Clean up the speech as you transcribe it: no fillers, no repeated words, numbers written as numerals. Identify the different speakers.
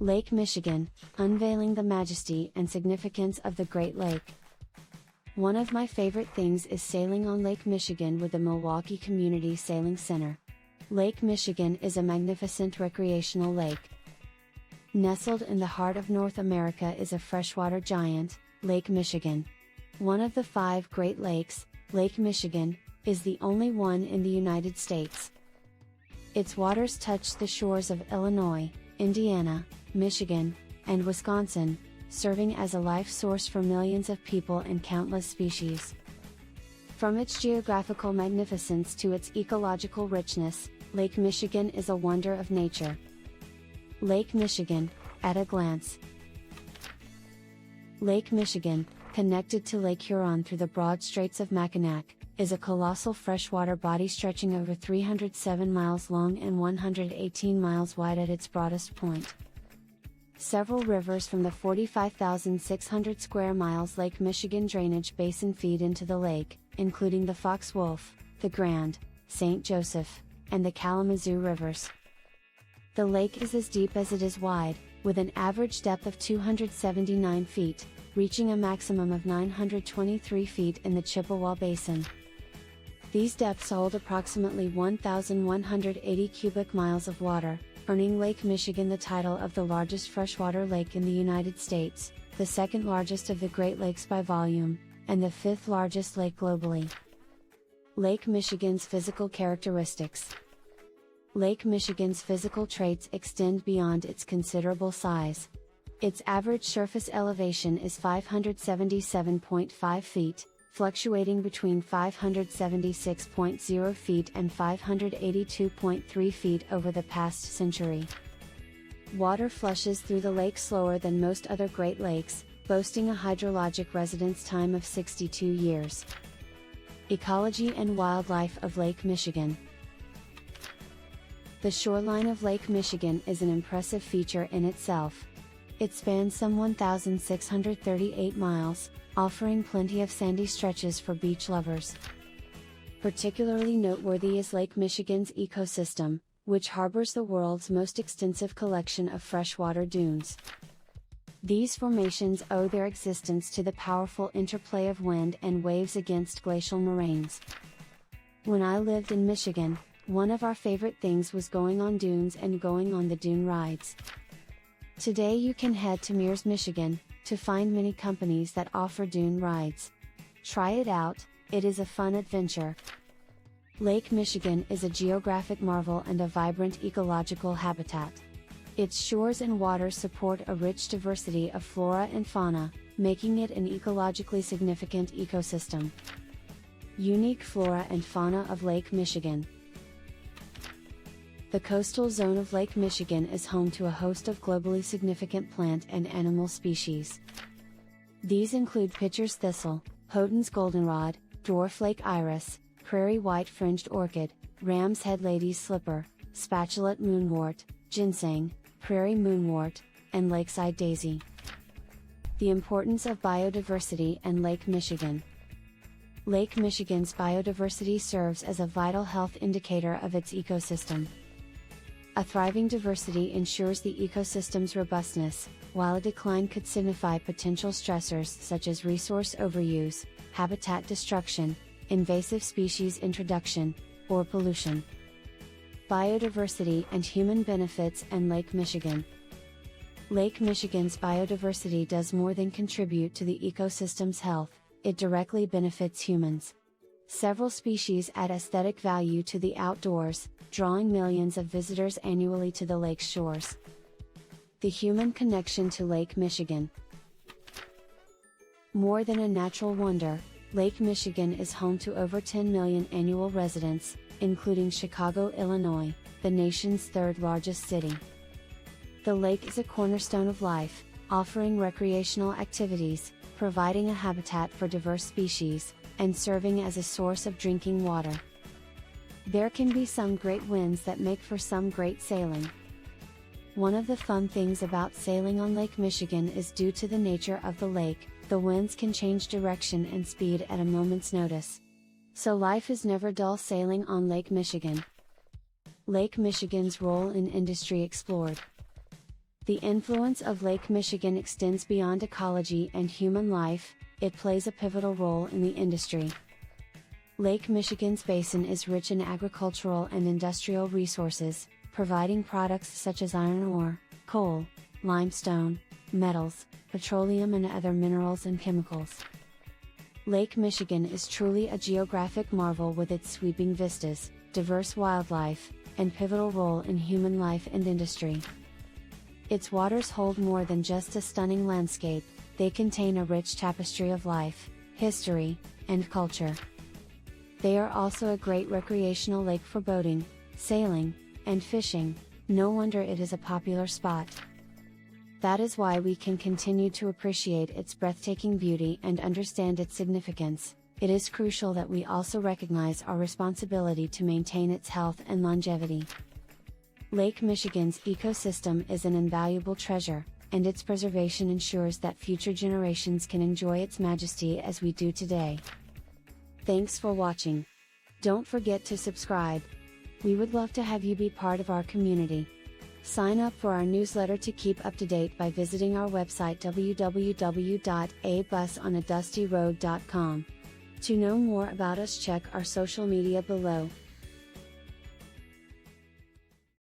Speaker 1: Lake Michigan, Unveiling the Majesty and Significance of the Great Lake. One of my favorite things is sailing on Lake Michigan with the Milwaukee Community Sailing Center. Lake Michigan is a magnificent recreational lake. Nestled in the heart of North America is a freshwater giant, Lake Michigan. One of the 5 Great Lakes, Lake Michigan, is the only one in the United States. Its waters touch the shores of Illinois, Indiana, Michigan, and Wisconsin, serving as a life source for millions of people and countless species. From its geographical magnificence to its ecological richness, Lake Michigan is a wonder of nature. Lake Michigan, at a glance. Lake Michigan, connected to Lake Huron through the broad Straits of Mackinac, is a colossal freshwater body stretching over 307 miles long and 118 miles wide at its broadest point. Several rivers from the 45,600 square miles Lake Michigan drainage basin feed into the lake, including the Fox Wolf, the Grand, St. Joseph, and the Kalamazoo rivers. The lake is as deep as it is wide, with an average depth of 279 feet, reaching a maximum of 923 feet in the Chippewa Basin. These depths hold approximately 1,180 cubic miles of water, earning Lake Michigan the title of the largest freshwater lake in the United States, the second largest of the Great Lakes by volume, and the 5th largest lake globally. Lake Michigan's physical characteristics. Lake Michigan's physical traits extend beyond its considerable size. Its average surface elevation is 577.5 feet, fluctuating between 576.0 feet and 582.3 feet over the past century. Water flushes through the lake slower than most other Great Lakes, boasting a hydrologic residence time of 62 years. Ecology and wildlife of Lake Michigan. The shoreline of Lake Michigan is an impressive feature in itself. It spans some 1,638 miles, offering plenty of sandy stretches for beach lovers. Particularly noteworthy is Lake Michigan's ecosystem, which harbors the world's most extensive collection of freshwater dunes. These formations owe their existence to the powerful interplay of wind and waves against glacial moraines. When I lived in Michigan, one of our favorite things was going on dunes and going on the dune rides. Today you can head to Mears, Michigan, to find many companies that offer dune rides. Try it out, it is a fun adventure. Lake Michigan is a geographic marvel and a vibrant ecological habitat. Its shores and waters support a rich diversity of flora and fauna, making it an ecologically significant ecosystem. Unique flora and fauna of Lake Michigan. The coastal zone of Lake Michigan is home to a host of globally significant plant and animal species. These include Pitcher's thistle, Houghton's goldenrod, dwarf lake iris, prairie white-fringed orchid, ram's head lady's slipper, spatulate moonwort, ginseng, prairie moonwort, and lakeside daisy. The importance of biodiversity and Lake Michigan. Lake Michigan's biodiversity serves as a vital health indicator of its ecosystem. A thriving diversity ensures the ecosystem's robustness, while a decline could signify potential stressors such as resource overuse, habitat destruction, invasive species introduction, or pollution. Biodiversity and human benefits and Lake Michigan. Lake Michigan's biodiversity does more than contribute to the ecosystem's health, it directly benefits humans. Several species add aesthetic value to the outdoors, drawing millions of visitors annually to the lake's shores. The human connection to Lake Michigan. More than a natural wonder, Lake Michigan is home to over 10 million annual residents, including Chicago, Illinois, the nation's 3rd largest city. The lake is a cornerstone of life, offering recreational activities, providing a habitat for diverse species, and serving as a source of drinking water. There can be some great winds that make for some great sailing. One of the fun things about sailing on Lake Michigan is due to the nature of the lake, the winds can change direction and speed at a moment's notice. So life is never dull sailing on Lake Michigan. Lake Michigan's role in industry explored. The influence of Lake Michigan extends beyond ecology and human life. It plays a pivotal role in the industry. Lake Michigan's basin is rich in agricultural and industrial resources, providing products such as iron ore, coal, limestone, metals, petroleum and other minerals and chemicals. Lake Michigan is truly a geographic marvel with its sweeping vistas, diverse wildlife, and pivotal role in human life and industry. Its waters hold more than just a stunning landscape, they contain a rich tapestry of life, history, and culture. They are also a great recreational lake for boating, sailing, and fishing. No wonder it is a popular spot. That is why we can continue to appreciate its breathtaking beauty and understand its significance. It is crucial that we also recognize our responsibility to maintain its health and longevity. Lake Michigan's ecosystem is an invaluable treasure, and its preservation ensures that future generations can enjoy its majesty as we do today. Thanks for watching. Don't forget to subscribe. We would love to have you be part of our community. Sign up for our newsletter to keep up to date by visiting our website www.abusonadastyroad.com. To know more about us, check our social media below.